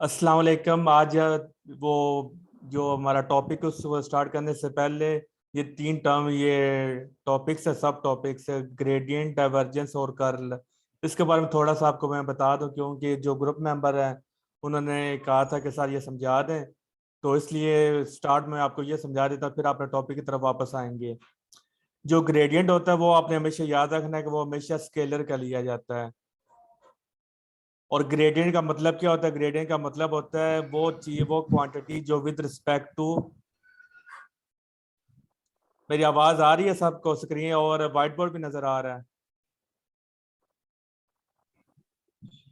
अस्सलाम वालेकुम। आज वो जो हमारा टॉपिक है उसको स्टार्ट करने से पहले ये तीन टर्म, ये टॉपिक्स है, सब टॉपिक्स है, ग्रेडियंट, डाइवर्जेंस और कर्ल। इसके बारे में थोड़ा सा आपको मैं बता दूं, क्योंकि जो ग्रुप मेंबर हैं उन्होंने कहा था कि सर ये समझा दें, तो इसलिए स्टार्ट में आपको ये समझा देता, फिर अपने टॉपिक की तरफ वापस आएंगे। जो ग्रेडियंट होता है वो आपने हमेशा याद रखना है कि वो हमेशा स्केलर का लिया जाता है। और ग्रेडियंट का मतलब क्या होता है? ग्रेडियंट का मतलब होता है वो चीज, वो क्वांटिटी जो विद रिस्पेक्ट टू, मेरी आवाज आ रही है सबको? स्क्रीन और व्हाइट बोर्ड भी नजर आ रहा है?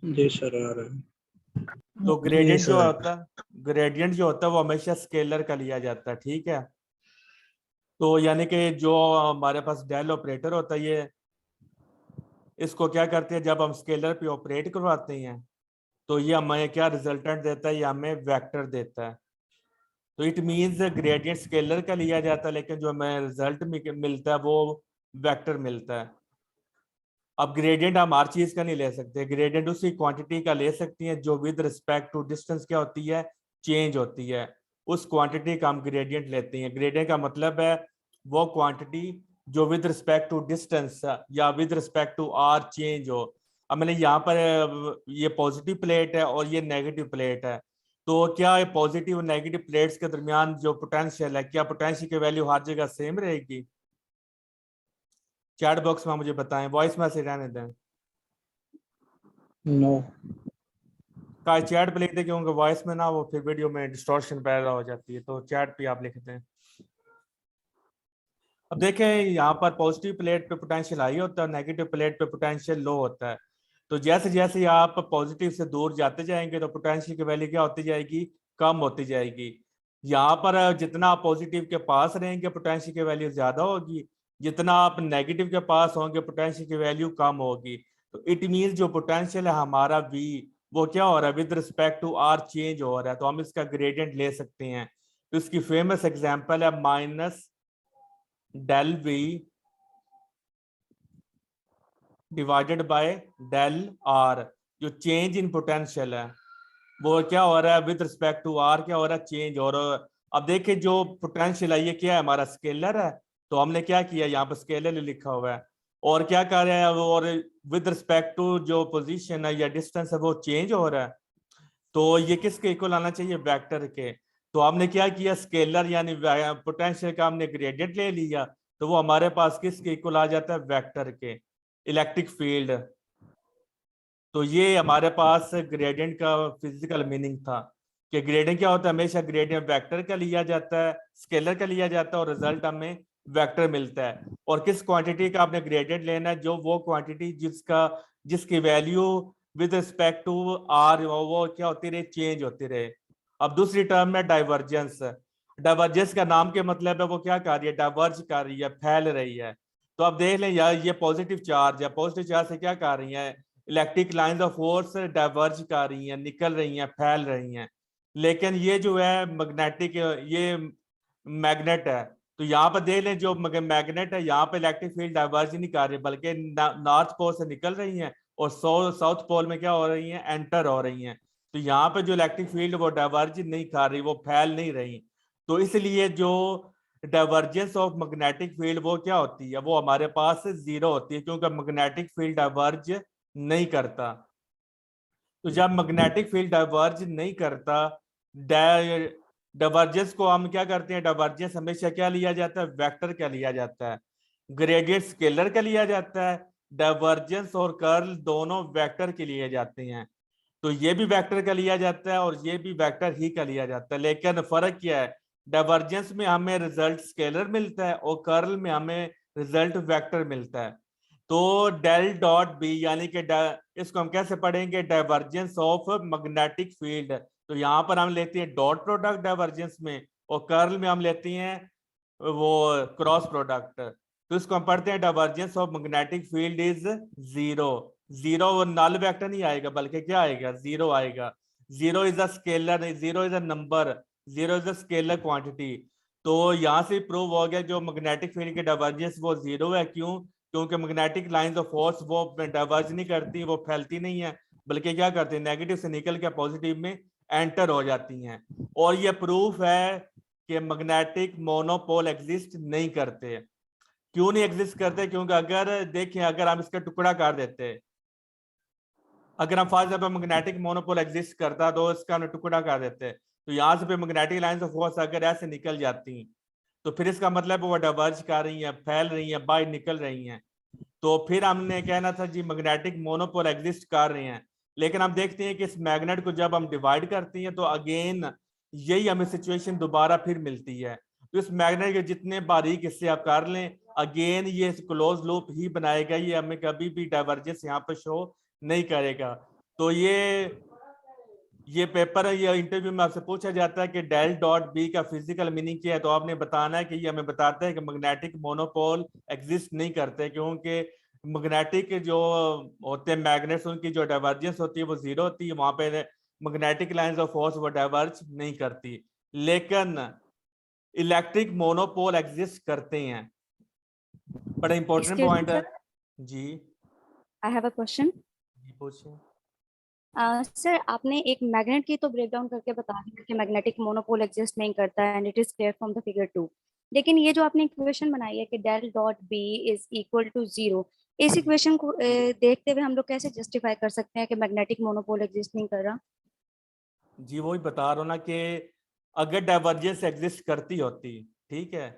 जी सर, आ रहा है। तो जी ग्रेडियंट जो सर। होता है, ग्रेडियंट जो होता है वो हमेशा स्केलर का लिया जाता है, ठीक है। तो यानी कि जो हमारे पास डेल ऑपरेटर होता है, ये इसको क्या करते हैं, जब हम स्केलर पे ऑपरेट करवाते हैं तो ये हमें क्या रिजल्टेंट देता है? ये हमें वेक्टर देता है। तो इट मीन्स ग्रेडियंट स्केलर का लिया जाता है, लेकिन जो हमें रिजल्ट मिलता है वो वेक्टर मिलता है। अब ग्रेडियंट हम हर चीज का नहीं ले सकते, ग्रेडियंट उसी क्वांटिटी का ले सकती है जो विद रिस्पेक्ट टू डिस्टेंस क्या होती है, चेंज होती है। उस क्वांटिटी का हम ग्रेडियंट लेते हैं। ग्रेडियंट का मतलब है वो क्वांटिटी जो विद रिस्पेक्ट टू डिस्टेंस या with respect to R change हो। अब मैंने यहाँ पर ये पॉजिटिव प्लेट है और ये नेगेटिव प्लेट है, तो क्या पॉजिटिव और नेगेटिव प्लेट्स के दरमियान जो पोटेंशियल है, क्या पोटेंशियल की वैल्यू हर जगह सेम रहेगी? चैट बॉक्स में मुझे बताएं, वॉइस मैसेज रहने दें। नो। का चैट पे लिख दें, क्योंकि वॉइस में ना वो फिर वीडियो में डिस्टॉर्शन पैदा हो जाती है, तो चैट पे आप लिखते हैं। अब देखें, यहाँ पर पॉजिटिव प्लेट पे पोटेंशियल हाई होता है, नेगेटिव प्लेट पे पोटेंशियल लो होता है। तो जैसे जैसे आप पॉजिटिव से दूर जाते जाएंगे तो पोटेंशियल की वैल्यू क्या होती जाएगी? कम होती जाएगी। यहाँ पर जितना आप पॉजिटिव के पास रहेंगे पोटेंशियल की वैल्यू ज्यादा होगी, जितना आप नेगेटिव के पास होंगे पोटेंशियल की वैल्यू कम होगी। तो इट मीन जो पोटेंशियल है हमारा वी, वो क्या हो रहा है? With respect to R change हो रहा है, तो हम इसका ग्रेडियंट ले सकते हैं। तो इसकी फेमस एग्जांपल है minus del V divided by del R. जो चेंज इन पोटेंशियल है वो क्या हो रहा है? विद रिस्पेक्ट टू आर क्या हो रहा है? चेंज। और अब देखिए जो पोटेंशियल है ये क्या है? हमारा स्केलर है। तो हमने क्या किया, यहाँ पर स्केलर लिखा हुआ है। और क्या कर रहे हैं? और विद रिस्पेक्ट टू जो पोजीशन है या डिस्टेंस है वो चेंज हो रहा है। तो ये किसके इक्वल आना चाहिए? वेक्टर के। तो हमने क्या किया, स्केलर यानी पोटेंशियल का हमने ग्रेडियंट ले लिया, तो वो हमारे पास किसके इक्वल आ जाता है? वेक्टर के। Electric field. तो ये हमारे पास ग्रेडियंट का फिजिकल मीनिंग था कि ग्रेडियंट क्या होता है? हमेशा ग्रेडियंट वेक्टर का लिया जाता है, स्केलर का लिया जाता है, और रिजल्ट हमें वेक्टर मिलता है। और किस क्वांटिटी का आपने ग्रेडियंट लेना है? जो वो क्वांटिटी जिसकी value with respect to R वो क्या होती रहे? चेंज होती रहे। अब दूसरी टर्म है डाइवर्जेंस। डाइवर्जेंस का नाम के मतलब है वो क्या कर रही है? डाइवर्ज कर रही है, फैल रही है। तो अब देख लें यार, ये पॉजिटिव चार्ज है, पॉजिटिव चार्ज से क्या कर रही है? Electric lines of force diverge कर रही हैं, निकल रही हैं, फैल रही हैं। लेकिन ये जो है मैग्नेटिक, ये मैग्नेट है। तो यहाँ पर देख लें, जो मैग्नेट है यहाँ पे इलेक्ट्रिक फील्ड डाइवर्ज नहीं कर रही, बल्कि नॉर्थ पोल से निकल रही हैं और साउथ पोल में क्या हो रही हैं? एंटर हो रही हैं। तो यहाँ पे जो इलेक्ट्रिक फील्ड वो डाइवर्ज नहीं कर रही, वो फैल नहीं रही। तो इसलिए जो डाइवर्जेंस ऑफ मैग्नेटिक फील्ड वो क्या होती है? वो हमारे पास जीरो होती है, क्योंकि मैग्नेटिक फील्ड डाइवर्ज नहीं करता। तो जब मैग्नेटिक फील्ड डाइवर्ज नहीं करता, डाइवर्जेंस को हम क्या करते हैं? डाइवर्जेंस हमेशा क्या लिया जाता है? वेक्टर का लिया जाता है। ग्रेडियंट स्केलर का लिया जाता है। डाइवर्जेंस और कर्ल दोनों वेक्टर के लिए जाते हैं। तो ये भी वेक्टर का लिया जाता है और ये भी वेक्टर ही का लिया जाता है, लेकिन फर्क क्या है? डाइवर्जेंस में हमें रिजल्ट स्केलर मिलता है और कर्ल में हमें रिजल्ट वेक्टर मिलता है। तो डेल डॉट बी यानी कि इसको हम कैसे पढ़ेंगे? Divergence of magnetic field. तो यहाँ पर हम लेते हैं डॉट प्रोडक्ट डाइवर्जेंस में, और कर्ल में हम लेते हैं वो क्रॉस प्रोडक्ट। तो इसको हम पढ़ते हैं divergence of magnetic field is zero. Zero null vector नहीं आएगा, बल्कि क्या आएगा? जीरो आएगा। Zero is a scalar, zero is a number, zero is a scalar quantity. तो यहाँ से प्रूव हो गया जो मैग्नेटिक फील्ड की डाइवर्जेंस वो जीरो है। क्यों? क्योंकि मैग्नेटिक लाइंस ऑफ फोर्स वो डाइवर्ज नहीं करती, वो फैलती नहीं है, बल्कि क्या करती है? नेगेटिव से निकल के पॉजिटिव में एंटर हो जाती हैं। और ये प्रूफ है कि मैग्नेटिक मोनोपोल एग्जिस्ट नहीं करते। क्यों नहीं एग्जिस्ट करते? क्योंकि अगर देखें, अगर हम इसका टुकड़ा कर देते, अगर हम फर्स्ट पे मैग्नेटिक मोनोपोल एग्जिस्ट करता तो इसका हम टुकड़ा कर देते, तो यहाँ से पे मैग्नेटिक लाइंस ऑफ फोर्स अगर ऐसे निकल जाती तो फिर इसका मतलब वो डाइवर्ज कर रही हैं, फैल रही हैं, बाहर निकल रही हैं। तो फिर हमने कहना था जी मैग्नेटिक मोनोपोल एग्जिस्ट कर रहे हैं। लेकिन हम देखते हैं कि इस मैग्नेट को जब हम डिवाइड करते हैं तो अगेन यही हमें सिचुएशन दोबारा फिर मिलती है। तो इस मैग्नेट के जितने बारीक हिस्से आप कर लें, अगेन ये क्लोज लूप ही बनाएगा, ये हमें कभी भी डाइवर्जेंस यहाँ पर शो नहीं करेगा। तो ये पेपर है, ये इंटरव्यू में आपसे पूछा जाता है कि डेल डॉट बी का फिजिकल मीनिंग क्या है, तो आपने बताना है कि ये हमें बताता है कि मैग्नेटिक मोनोपोल एग्जिस्ट नहीं करते, क्योंकि मैग्नेटिक जो होते हैं मैग्नेट्स, उनकी जो डाइवर्जेंस होती है वो जीरो होती है, वहां पे मैग्नेटिक लाइंस ऑफ फोर्स वो डाइवर्ज नहीं करती। लेकिन इलेक्ट्रिक मोनोपोल एग्जिस्ट करते हैं। बड़ा इंपॉर्टेंट Excuse me, पॉइंट है sir. जी। I have a question. जी पूछिए। सर आपने एक मैग्नेट की तो ब्रेकडाउन करके बता दिया कि मैग्नेटिक मोनोपोल एग्जिस्ट नहीं करता है and it is clear from the figure 2। लेकिन ये जो आपने इक्वेशन बनाई है कि del dot B is equal to 0, इस इक्वेशन को देखते हुए हम लोग कैसे जस्टिफाई कर सकते हैं कि मैग्नेटिक मोनोपोल एग्जिस्ट नहीं कर रहा? जी वही बता रहा हूँ ना कि अगर डाइवर्जेंस एग्जिस्ट करती होती, ठीक है,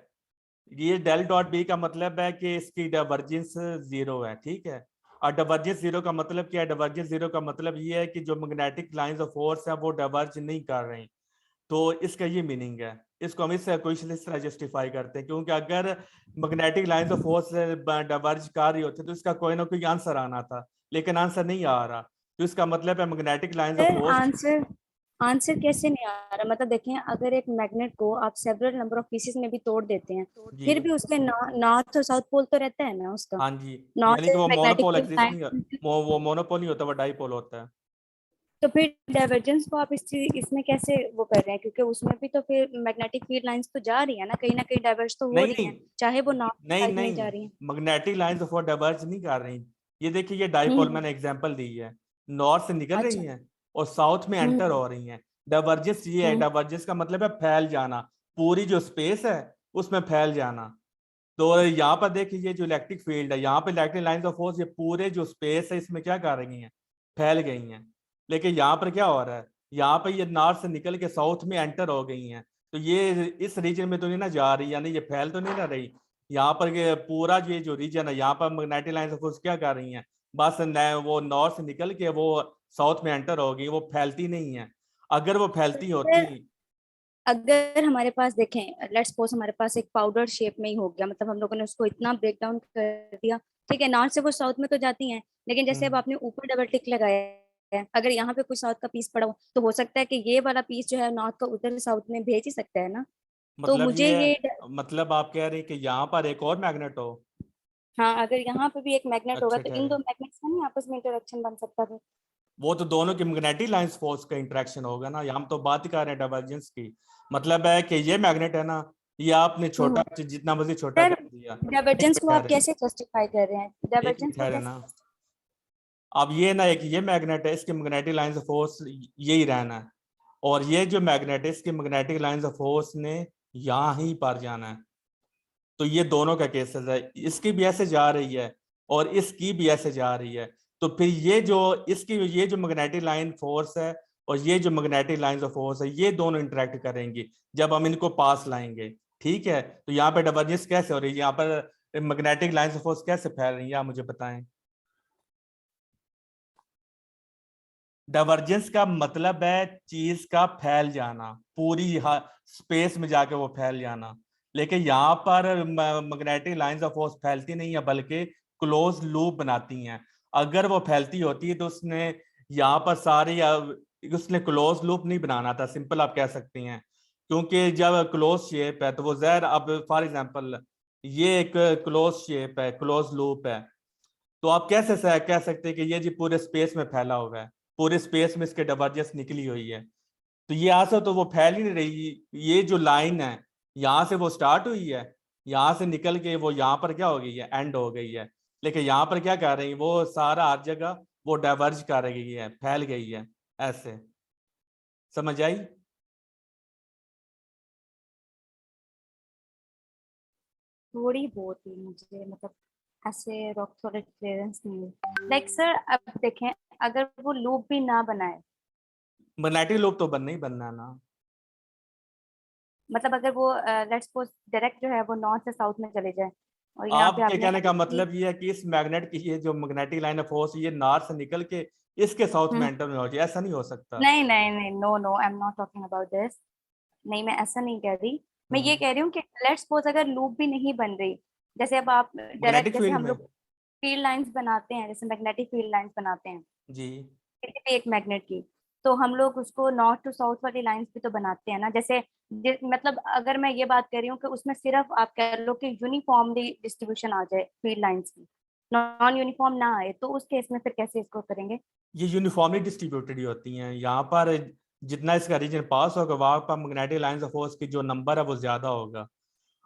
ये डेल डॉट बी का मतलब है कि इसकी डाइवर्जेंस जीरो है, ठीक है। और डाइवर्जेंस जीरो का मतलब क्या है? डाइवर्जेंस जीरो का मतलब ये है कि जो मैग्नेटिक लाइंस ऑफ फोर्स है वो डाइवर्ज नहीं कर रही। तो इसका ये मीनिंग है। इसको हम इससे क्वेश्चन इस तरह जस्टिफाई करते हैं, क्योंकि अगर magnetic lines of force diverge कर रही होती तो इसका कोई ना कोई आंसर आना था, लेकिन आंसर नहीं आ रहा। तो इसका मतलब है magnetic lines of sir force. Answer answer कैसे नहीं आ रहा? मतलब देखें, अगर एक मैग्नेट को आप सेवरल नंबर ऑफ पीसेस में भी तोड़ देते हैं, जी फिर भी उसके नॉर्थ और साउथ पोल तो रहता है ना उसका। हाँ जी, नॉर्थ यानी कि वो मैग्नेटिक मोनोपोल फील्ड एग्जिस्ट नहीं लाइन, वो मोनोपोल नहीं होता, वो डाइपोल होता है। तो फिर डाइवर्जेंस को आप इसमें कैसे वो कर रहे हैं? क्योंकि उसमें भी तो फिर मैग्नेटिक फील्ड लाइंस तो जा रही है ना कहीं डाइवर्ज तो हो नहीं रही नहीं हैं, चाहे वो नॉर्थ नहीं साइड में ही नहीं, जा रही हैं। मैग्नेटिक लाइंस ऑफ डाइवर्ज नहीं कर रही। ये देखिए, ये डाइपोल हम्म। मैंने एग्जांपल दी है, नॉर्थ से निकल रही अच्छा। हैं और साउथ में एंटर हम्म। हो रही हैं। डाइवर्जेंस ये है, हम्म। डाइवर्जेंस का मतलब है फैल जाना, पूरी जो स्पेस है उसमें फैल जाना। तो यहाँ पर देखिए, ये जो इलेक्ट्रिक फील्ड है, यहाँ पे इलेक्ट्रिक लाइंस ऑफ फोर्स ये पूरे जो स्पेस है इसमें क्या कर रही हैं? फैल गई हैं। लेकिन यहाँ पर क्या हो रहा है? यहाँ पर ये नॉर्थ से निकल के साउथ में एंटर हो गई हैं, तो ये इस रीजन में तो नहीं ना जा रही, यानी ये फैल तो नहीं ना रही। यहाँ पर ये पूरा ये जो रीजन है, यहाँ पर मैग्नेटिक लाइंस ऑफ फोर्स क्या कर रही हैं? बस वो नॉर्थ से निकल के वो साउथ में एंटर हो गई, वो फैलती नहीं है। अगर वो फैलती होती। सर अगर हमारे पास देखें, लेट्स सपोज हमारे पास एक पाउडर शेप में ही हो गया, मतलब हम लोगों ने उसको इतना ब्रेक डाउन कर दिया, ठीक है, नॉर्थ से वो साउथ में तो जाती हैं, लेकिन जैसे अब हम्म, आपने ऊपर डबल टिक लगाया है, अगर यहाँ पे कोई साउथ का पीस पड़ा हो तो हो सकता है कि ये वाला पीस जो है नॉर्थ का उधर साउथ में भेज ही सकता है ना। तो मतलब मुझे ये ये मतलब आप कह रहे हैं कि यहाँ पर एक और मैग्नेट हो? हाँ, अगर यहाँ पे भी एक मैग्नेट होगा अच्छा तो कह इन रहे दो हैं, मैग्नेट्स का नहीं आपस में इंटरेक्शन बन सकता था। वो तो दोनों की मैग्नेटिक लाइंस फोर्स का इंटरेक्शन होगा ना, हम तो बात ही कर रहे हैं डाइवर्जेंस की। मतलब है कि ये मैग्नेट है ना, ये आपने छोटा हम्म। जितना मर्जी छोटा सर कर दिया। एक डाइवर्जेंस मिनट को आप ठहरे, कैसे जस्टिफाई कर रहे हैं? एक मिनट डाइवर्जेंस को ठहरे कैसे? ना। अब ये ना, एक ये मैग्नेट है, इसकी मैग्नेटिक लाइंस ऑफ फोर्स यही रहना है, और ये जो मैग्नेट है इसकी मैग्नेटिक लाइंस ऑफ फोर्स ने यहाँ ही पर जाना है। तो ये दोनों का केसेस है, इसकी भी ऐसे जा रही है और इसकी भी ऐसे जा रही है। तो फिर ये जो मैग्नेटिक लाइन फोर्स है और ये जो मैग्नेटिक लाइंस ऑफ फोर्स है, ये दोनों इंटरेक्ट करेंगी जब हम इनको पास लाएंगे, ठीक है। तो यहाँ पे डाइवर्जेंस कैसे हो रही है? यहाँ पर मैग्नेटिक लाइंस ऑफ फोर्स कैसे फैल रही है, आप मुझे बताएं। डाइवर्जेंस का मतलब है चीज का फैल जाना, पूरी स्पेस में जाके वो फैल जाना। लेकिन यहाँ पर मैग्नेटिक लाइंस ऑफ फोर्स फैलती नहीं है, बल्कि क्लोज लूप बनाती हैं। अगर वो फैलती होती है तो उसने यहाँ पर उसने क्लोज लूप नहीं बनाना था, सिंपल आप कह सकते हैं। क्योंकि जब क्लोज शेप है तो वो जहर, अब फॉर एग्जांपल ये एक क्लोज शेप है, क्लोज लूप है, तो आप कैसे कह सकते हैं कि ये जी पूरे स्पेस में फैला हुआ है, पूरे स्पेस में इसके डाइवर्जेंस निकली हुई है। तो ये यहाँ से तो वो फैल ही नहीं रही। ये जो लाइन है यहाँ से वो स्टार्ट हुई है, यहाँ से निकल के वो यहाँ पर क्या हो गई है? एंड हो गई है। लेकिन यहाँ पर क्या कर रही है? वो सारा हर जगह वो डाइवर्ज कर गई है, फैल गई है ऐसे। समझ आई? थोड़ी बहुत ही मुझे मतलब ऐसे रॉक सॉलिड क्लियरेंस नहीं। लाइक सर अब देखें, अगर वो लूप भी ना बनाए, मैग्नेटिक लूप तो बनना ही बनना है ना। मतलब अगर वो लेट्स सपोज डायरेक्ट जो है वो नॉर्थ से साउथ में चले जाए, और यहाँ पे आपके आपने कहने का कि मतलब ये है कि इस मैग्नेट की ये जो मैग्नेटिक लाइन ऑफ फोर्स ये नॉर्थ से निकल के इसके साउथ में हम्म, एंटर में हो जाए, ऐसा नहीं हो सकता। नहीं नहीं नहीं, no no, I am not talking about this. नहीं, मैं ऐसा नहीं कह रही। मैं ये कह रही हूँ कि लेट्स सपोज अगर लूप भी नहीं बन रही, जैसे अब आप डायरेक्ट, मैग्नेटिक जैसे फील्ड हम में। लोग फील्ड लाइंस बनाते हैं, जैसे मैग्नेटिक फील्ड लाइंस बनाते हैं जी किसी भी एक मैग्नेट की, तो हम लोग उसको नॉर्थ टू साउथ वाली लाइंस भी तो बनाते हैं ना। जैसे मतलब अगर मैं ये बात कर रही हूँ कि उसमें सिर्फ आप कह लो कि यूनिफॉर्मली डिस्ट्रीब्यूशन आ जाए फील्ड लाइंस की, नॉन यूनिफॉर्म ना आए, तो उस केस में फिर कैसे इसको करेंगे? ये यूनिफॉर्मली डिस्ट्रीब्यूटेड ही होती हैं। यहाँ पर जितना इसका रीजन पास होगा वहां पर मैग्नेटिक लाइंस ऑफ फोर्स की जो नंबर है वो ज्यादा होगा।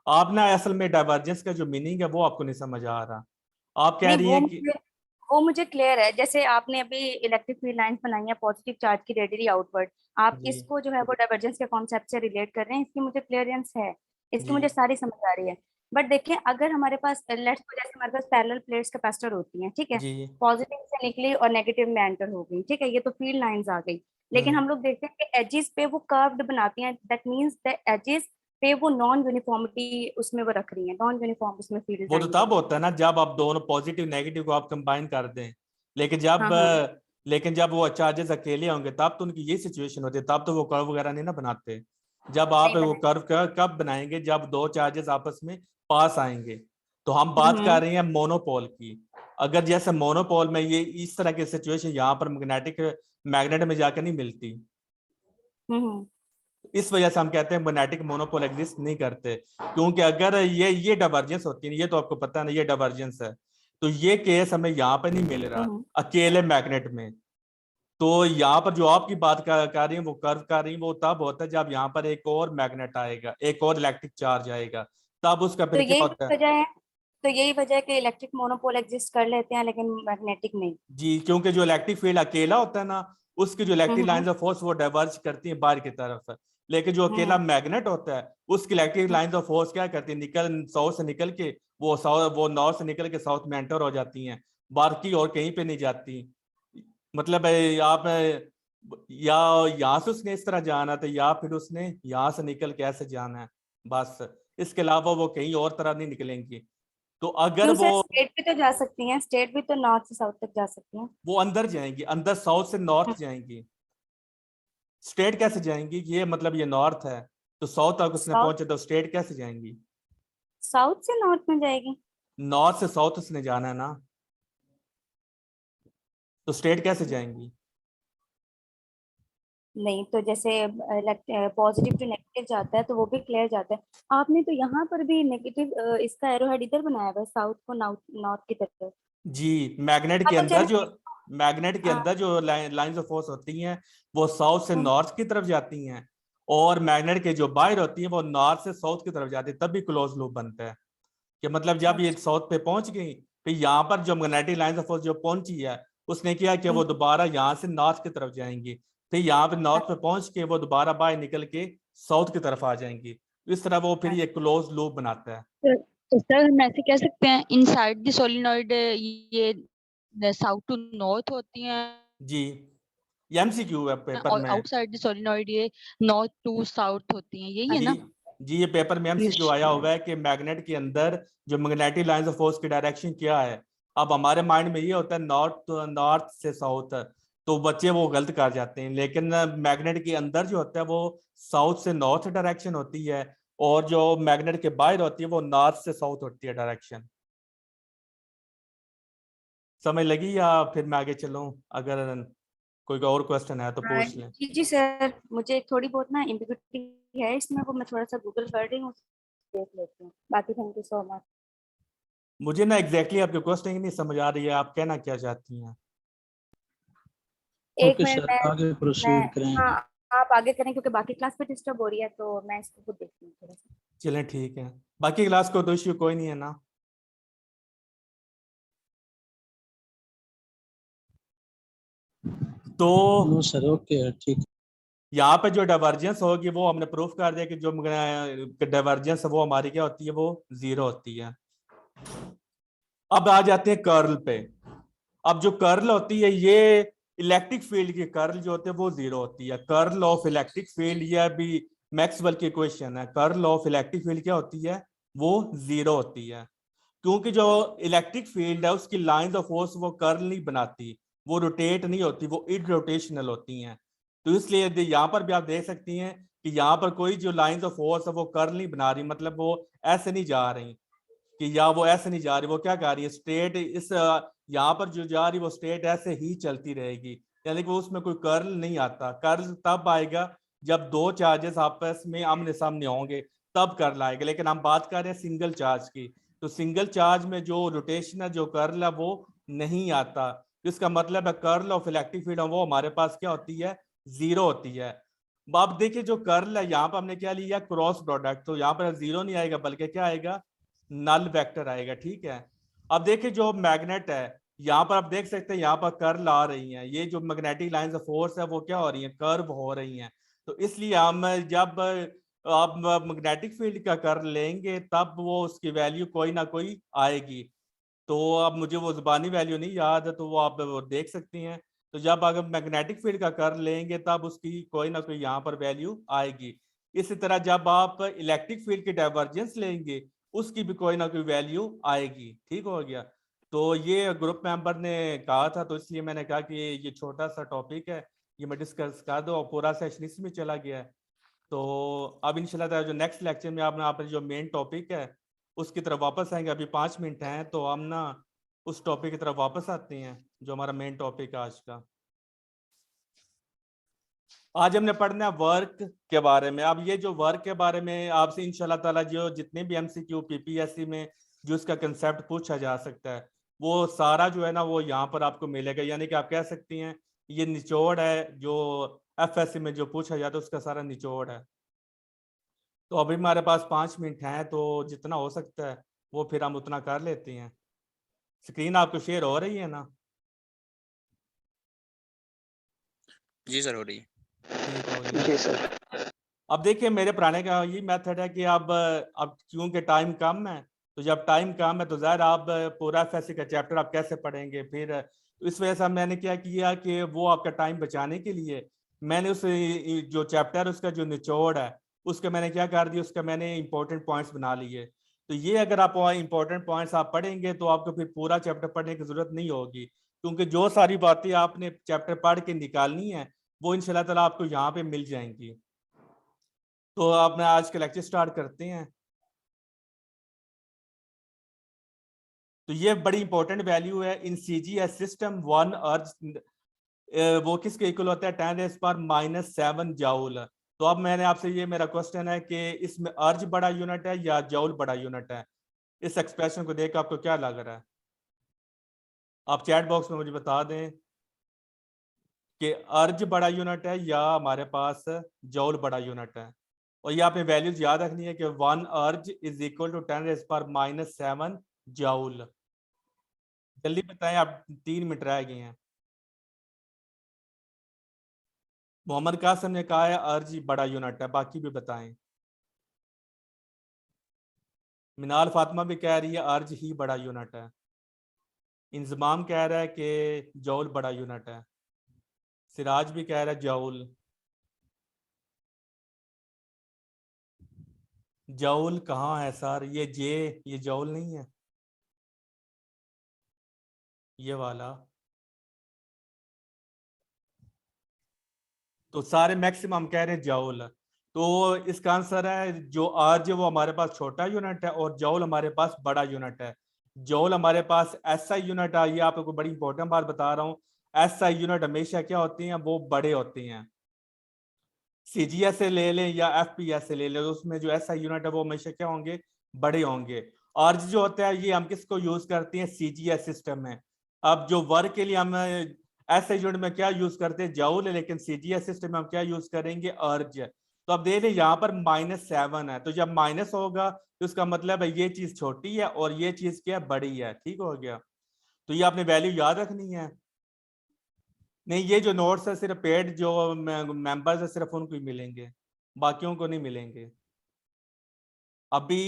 आप ना असल में डाइवर्जेंस का जो मीनिंग है वो आपको नहीं समझ आ रहा। आप कह नहीं, रही हैं कि वो मुझे क्लियर है। जैसे आपने अभी इलेक्ट्रिक फील्ड लाइंस बनाई है पॉजिटिव चार्ज की रेडियली आउटवर्ड, आप जी इसको जो है वो डाइवर्जेंस के कॉन्सेप्ट से रिलेट कर रहे हैं, इसकी मुझे क्लियरेंस है, इसकी जी मुझे सारी समझ आ रही है। बट देखिए, अगर हमारे पास लेट्स जैसे हमारे पास पैरेलल प्लेट्स कैपेसिटर होती हैं, ठीक है, जी पॉजिटिव से निकली और नेगेटिव में एंटर हो गई, ठीक है, ये तो फील्ड लाइंस आ गई। लेकिन हम्म। हम लोग देखते हैं कि एजेस पे वो कर्व्ड बनाती हैं, दैट मींस द एजेस पे वो नॉन यूनिफॉर्मिटी उसमें वो रख रही है, नॉन यूनिफॉर्म उसमें फील्ड वो तो लाइंस तब है। होता है ना जब आप दोनों पॉजिटिव नेगेटिव को आप कंबाइन कर दें। लेकिन जब हाँ हाँ। लेकिन जब वो चार्जेस अकेले होंगे तब तो उनकी ये सिचुएशन होती है, तब तो वो कर्व वगैरह नहीं ना बनाते। जब आप नहीं वो बनाए। कर्व कब बनाएंगे जब दो चार्जेस आपस में पास आएंगे। तो हम बात हम्म कर रहे हैं मोनोपोल की। अगर जैसे मोनोपोल में ये इस तरह की सिचुएशन यहाँ पर मैग्नेट में जाकर नहीं मिलती। हम्म इस वजह से हम कहते हैं मैग्नेटिक मोनोपोल एग्जिस्ट नहीं करते, क्योंकि अगर ये डाइवर्जेंस होती है, ये तो आपको पता नहीं, ये डाइवर्जेंस है, तो ये केस हमें यहाँ पे नहीं मिल रहा हम्म अकेले मैग्नेट में। तो यहाँ पर जो आपकी बात कर रही है वो कर्व कर रही है, वो तब होता है जब यहाँ पर एक और मैग्नेट आएगा, एक और इलेक्ट्रिक चार्ज आएगा, तब उसका तो फिर क्या यही होता है। वजह है, तो यही वजह है कि इलेक्ट्रिक मोनोपोल एग्जिस्ट कर लेते हैं लेकिन मैग्नेटिक नहीं। जी क्योंकि जो इलेक्ट्रिक फील्ड अकेला होता है ना, उसकी जो electric hmm lines of force वो डाइवर्ज करती है बाहर की तरफ। लेकिन जो अकेला हम्म मैग्नेट होता है उसकी इलेक्ट्रिक लाइंस ऑफ फोर्स क्या करती है, निकल साउथ से निकल के वो नॉर्थ से निकल के साउथ में एंटर हो जाती हैं, बाकी और कहीं पे नहीं जाती। मतलब आप या यहाँ से उसने इस तरह जाना था या फिर उसने यहाँ से निकल के ऐसे जाना है, बस। इसके अलावा वो कहीं और तरह नहीं निकलेंगी। तो अगर क्यों वो सर, स्टेट भी तो जा सकती हैं, स्टेट भी तो नॉर्थ से साउथ तक जा सकती हैं। वो अंदर जाएंगी, अंदर साउथ से नॉर्थ जाएंगी। स्टेट कैसे जाएंगी, ये मतलब ये नॉर्थ है तो साउथ तक उसने साउथ, पहुंचे तो स्टेट कैसे जाएंगी। साउथ से नॉर्थ में जाएगी? नॉर्थ से साउथ उसने जाना है ना, तो स्टेट कैसे जाएंगी। नहीं, तो जैसे पॉजिटिव टू नेगेटिव जाता है तो वो भी क्लियर जाता है। आपने तो यहाँ पर भी नेगेटिव इसका एरोहेड इधर बनाया हुआ है, साउथ को नॉर्थ, नॉर्थ की तरफ। जी मैग्नेट हाँ के तो अंदर जो चले। हाँ। लाइंस ऑफ फोर्स होती हैं वो साउथ से हम्म, नॉर्थ की तरफ जाती हैं, और मैग्नेट के जो बाहर होती हैं वो नॉर्थ से साउथ की तरफ जाती है, तभी क्लोज लूप बनता है। कि मतलब जब ये अच्छा। साउथ पे पहुंच गई, फिर यहाँ पर जो मैग्नेटिक लाइंस ऑफ फोर्स जो पहुंची है उसने किया कि वो हम्म, दोबारा यहाँ से नॉर्थ की तरफ जाएंगी, फिर यहाँ पे नॉर्थ पे अच्छा, पहुंच के वो दोबारा बाहर निकल के साउथ की तरफ आ जाएंगी। इस तरह वो फिर ये क्लोज लूप बनाता है। तो सर हम ऐसे कह सकते हैं इनसाइड द सोलिनॉइड ये साउथ टू नॉर्थ होती हैं जी ये एमसीक्यू है पेपर और में। आउटसाइड द सोलिनॉइड ये नॉर्थ टू साउथ होती हैं, यही है जी ना? जी ये पेपर में एमसीक्यू इस आया हुआ है कि मैग्नेट के अंदर जो मैग्नेटिक लाइंस ऑफ फोर्स की डायरेक्शन क्या है। अब हमारे माइंड में ये होता है नॉर्थ से साउथ, तो बच्चे वो गलत कर जाते हैं, लेकिन मैग्नेट के अंदर जो होता है वो साउथ से नॉर्थ डायरेक्शन होती है, और जो मैग्नेट के बाहर होती है वो नॉर्थ से साउथ होती है डायरेक्शन। समझ लगी या फिर मैं आगे चलूं, अगर कोई और क्वेश्चन है तो पूछ लें। जी जी सर, मुझे थोड़ी बहुत ना एम्बिग्युइटी है इसमें, वो मैं थोड़ा सा गूगल कर रही हूँ, देख लेती हूँ। बाकी थैंक यू सो मच। मुझे ना एग्जैक्टली आपके क्वेश्चन ही नहीं समझ आ रही है, आप कहना क्या चाहती हैं। एक ओके मिनट, सर, आगे मैं प्रोसीड करें। हाँ, आप आगे करें क्योंकि बाकी क्लास पे डिस्टर्ब हो रही है, तो मैं इसको खुद देखती हूँ थोड़ा सा। चलें ठीक है, बाकी क्लास को तो इश्यू कोई नहीं है ना। तो नो सर, ओके ठीक। यहाँ पे जो डाइवर्जेंस होगी वो हमने प्रूफ कर दिया कि जो डाइवर्जेंस है वो हमारी क्या होती है, वो 0 होती है। अब आ जाते हैं कर्ल पे। अब जो कर्ल होती है, ये इलेक्ट्रिक फील्ड की कर्ल जो होती है वो 0 होती है। कर्ल ऑफ इलेक्ट्रिक फील्ड, यह भी मैक्सवेल की इक्वेशन है, कर्ल ऑफ इलेक्ट्रिक फील्ड क्या होती है, वो 0 होती है। क्योंकि जो इलेक्ट्रिक फील्ड है उसकी लाइंस ऑफ फोर्स वो कर्ल नहीं बनाती, वो रोटेट नहीं होती, वो इररोटेशनल होती हैं। तो इसलिए यहाँ पर भी आप देख सकती हैं कि यहाँ पर कोई जो लाइंस ऑफ फोर्स है वो कर्ल नहीं बना रही, मतलब वो ऐसे नहीं जा रही कि या वो ऐसे नहीं जा रही, वो क्या कर रही है, स्ट्रेट इस यहाँ पर जो जा रही वो स्ट्रेट ऐसे ही चलती रहेगी, यानी कि उसमें कोई कर्ल नहीं आता। कर्ल तब आएगा जब दो चार्जेस आपस में आमने सामने होंगे, तब कर्ल आएगा। लेकिन हम बात कर रहे हैं सिंगल चार्ज की, तो सिंगल चार्ज में जो रोटेशन है, जो कर्ल है, वो नहीं आता। इसका मतलब है कर्ल ऑफ इलेक्ट्रिक फील्ड वो हमारे पास क्या होती है, 0 होती है। अब देखिए जो कर्ल है, यहाँ पर हमने क्या लिया, क्रॉस प्रोडक्ट, तो यहाँ पर 0 नहीं आएगा बल्कि क्या आएगा, नल वेक्टर आएगा। ठीक है। अब देखिए जो मैग्नेट है, यहाँ पर आप देख सकते हैं यहाँ पर कर्ल आ रही हैं, ये जो मैग्नेटिक लाइंस ऑफ फोर्स है वो क्या हो रही है, कर्व हो रही हैं। तो इसलिए हम जब आप मैग्नेटिक फील्ड का कर्ल लेंगे तब वो उसकी वैल्यू कोई ना कोई आएगी। तो अब मुझे वो जुबानी वैल्यू नहीं याद है, तो वो आप वो देख सकती हैं। तो जब अगर मैग्नेटिक फील्ड का कर्ल लेंगे तब उसकी कोई ना कोई यहाँ पर वैल्यू आएगी। इसी तरह जब आप इलेक्ट्रिक फील्ड की डाइवर्जेंस लेंगे उसकी भी कोई ना कोई वैल्यू आएगी। ठीक हो गया। तो ये ग्रुप मेंबर ने कहा था, तो इसलिए मैंने कहा कि ये छोटा सा टॉपिक है, ये मैं डिस्कस कर दूं, और पूरा सेशन इसमें चला गया है। तो अब इंशाल्लाह जो नेक्स्ट लेक्चर में आप जो मेन टॉपिक है उसकी तरफ वापस आएंगे। अभी 5 मिनट हैं तो हम ना उस टॉपिक की तरफ वापस आते हैं जो हमारा मेन टॉपिक है आज का। आज हमने पढ़ना है वर्क के बारे में। अब ये जो वर्क के बारे में आपसे इंशाल्लाह ताला जो जितने भी एमसीक्यू पीपीएससी में जो इसका कंसेप्ट पूछा जा सकता है वो सारा जो है ना वो यहाँ पर आपको मिलेगा। यानी कि आप कह सकती हैं ये निचोड़ है जो एफएससी में जो पूछा जाता है उसका सारा निचोड़ है। तो अभी हमारे पास 5 मिनट हैं, तो जितना हो सकता है वो फिर हम उतना कर लेते हैं। स्क्रीन आपको शेयर हो रही है ना? जी सर, हो रही है। ठीक हो गया। जी सर। अब देखिए मेरे पढ़ाने का ये मेथड है कि अब क्योंकि टाइम कम है, तो जब टाइम कम है तो ज़ाहिर आप पूरा एफएससी का चैप्टर आप कैसे पढ़ेंगे फिर। इस वजह से मैंने क्या किया कि वो आपका टाइम बचाने के लिए मैंने उस जो चैप्टर उसका जो निचोड़ है उसका मैंने क्या कर दिया, उसका मैंने इंपॉर्टेंट पॉइंट्स बना लिए। तो ये अगर आप इंपॉर्टेंट पॉइंट्स आप पढ़ेंगे तो आपको फिर पूरा चैप्टर पढ़ने की जरूरत नहीं होगी, क्योंकि जो सारी बातें आपने चैप्टर पढ़ के निकालनी है वो इंशाल्लाह ताला आपको यहाँ पे मिल जाएंगी। तो अपने आज का लेक्चर स्टार्ट करते हैं। तो ये बड़ी इंपॉर्टेंट वैल्यू है इन सीजीएस सिस्टम। 1 अर्ज वो किसके इक्वल होता है, 10⁻⁻7 जाउल। तो अब मैंने आपसे ये मेरा क्वेश्चन है कि इसमें अर्ज बड़ा यूनिट है या जाउल बड़ा यूनिट है? इस एक्सप्रेशन को देख आपको क्या लग रहा है? आप चैट बॉक्स में मुझे बता दें कि अर्ज बड़ा यूनिट है या हमारे पास जौल बड़ा यूनिट है। और ये आपने वैल्यूज याद रखनी है कि 1 अर्ज इज इक्वल टू 10⁻⁻7 जौल। जल्दी बताएं, आप 3 मिनट रह गए हैं। मोहम्मद कासिम ने कहा है अर्ज बड़ा यूनिट है, बाकी भी बताएं। मिनाल फातिमा भी कह रही है अर्ज ही बड़ा यूनिट है। इंजमाम कह रहा है कि जौल बड़ा यूनिट है। सिराज भी कह रहा है जौल। जौल कहाँ है सर? ये जौल नहीं है, ये वाला। तो सारे मैक्सिमम कह रहे हैं जौल। तो इसका आंसर है जो अर्ज है वो हमारे पास छोटा यूनिट है और जौल हमारे पास बड़ा यूनिट है। जौल हमारे पास एसआई यूनिट है। ये आपको बड़ी इंपॉर्टेंट बात बता रहा हूँ, एसआई यूनिट हमेशा क्या होती हैं, वो बड़े होते हैं। सीजीएस से ले लें या एफपीएस से ले लें, उसमें जो एसआई यूनिट है वो हमेशा क्या होंगे, बड़े होंगे। अर्ज जो होता है ये हम किसको यूज करते हैं, सीजीएस सिस्टम में। अब जो वर्क के लिए हम एसआई यूनिट में क्या यूज करते हैं, जूल, लेकिन सीजीएस सिस्टम में हम क्या यूज करेंगे, अर्ज। तो अब देख लें यहाँ पर -7 है, तो जब माइनस होगा तो उसका मतलब है ये चीज छोटी है और ये चीज क्या बड़ी है। ठीक हो गया। तो ये आपने वैल्यू याद रखनी है। नहीं, ये जो नोट्स है सिर्फ पेड जो मेंबर्स है सिर्फ उनको ही मिलेंगे, बाकियों को नहीं मिलेंगे। अभी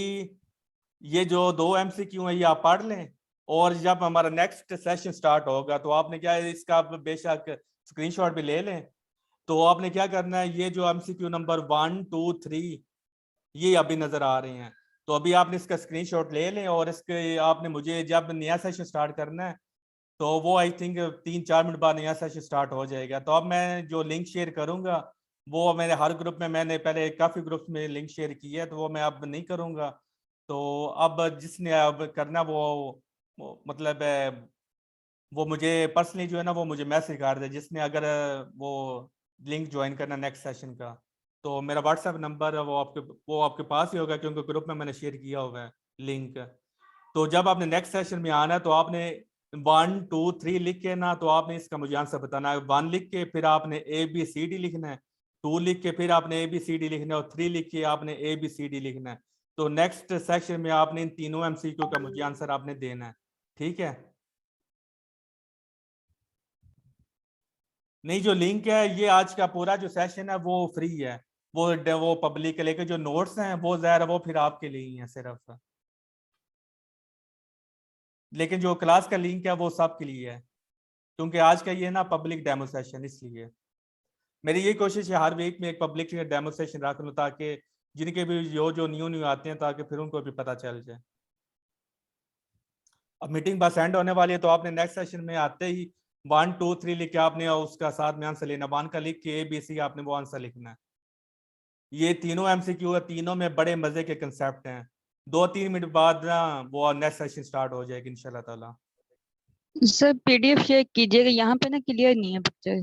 ये जो 2 MCQ है ये आप पढ़ लें, और जब हमारा नेक्स्ट सेशन स्टार्ट होगा तो आपने क्या है, इसका आप बेशक स्क्रीनशॉट भी ले लें। तो आपने क्या करना है, ये जो MCQ नंबर 1, 2, 3 ये अभी नजर आ रहे हैं, तो अभी आपने इसका स्क्रीनशॉट ले लें, और इसके आपने मुझे जब नया सेशन स्टार्ट करना है तो वो आई थिंक 3-4 मिनट बाद नया सेशन स्टार्ट हो जाएगा। तो अब मैं जो लिंक शेयर करूंगा वो मैंने हर ग्रुप में, मैंने पहले काफ़ी ग्रुप्स में लिंक शेयर किया है, तो वो मैं अब नहीं करूंगा। तो अब जिसने अब करना वो मतलब वो मुझे पर्सनली जो है ना वो मुझे मैसेज कर दे, जिसने अगर वो लिंक ज्वाइन करना नेक्स्ट सेशन का। तो मेरा व्हाट्सएप नंबर है वो आपके पास ही होगा, क्योंकि ग्रुप में मैंने शेयर किया हुआ है लिंक। तो जब आपने नेक्स्ट सेशन में आना है तो आपने 1, 2, 3 लिख के ना, तो आपने इसका मुझे आंसर बताना है। 1 लिख के फिर आपने ABCD लिखना है, 2 लिख के फिर आपने ABCD लिखना है, और 3 लिख के आपने ABCD लिखना है। तो नेक्स्ट सेशन में आपने इन तीनों MCQ का मुझे आंसर आपने देना है, ठीक है। नहीं, जो लिंक है ये आज का पूरा जो सेशन है वो फ्री है, वो पब्लिक है, लेकिन जो नोट्स हैं वो ज़ाहिर है वो फिर आपके लिए ही है सिर्फ। लेकिन जो क्लास का लिंक है वो सबके लिए है, क्योंकि आज का ये ना पब्लिक डेमो सेशन, इसलिए मेरी ये कोशिश है हर वीक में एक पब्लिक डेमो सेशन रख लूँ, ताकि जिनके भी जो न्यू आते हैं ताकि फिर उनको भी पता चल जाए। अब मीटिंग बस एंड होने वाली है, तो आपने नेक्स्ट सेशन में आते ही 1, 2, 3 लिख के आपने उसका साथ में आंसर लेना। 1 का लिख के ABC आपने वो आंसर लिखना है। ये तीनों MCQ है, तीनों में बड़े मजे के कंसेप्ट हैं। 2-3 मिनट बाद ना वो नेक्स्ट सेशन स्टार्ट हो जाएगी इंशाल्लाह ताला। सर PDF शेयर कीजिएगा, यहाँ पे ना क्लियर नहीं है पिक्चर।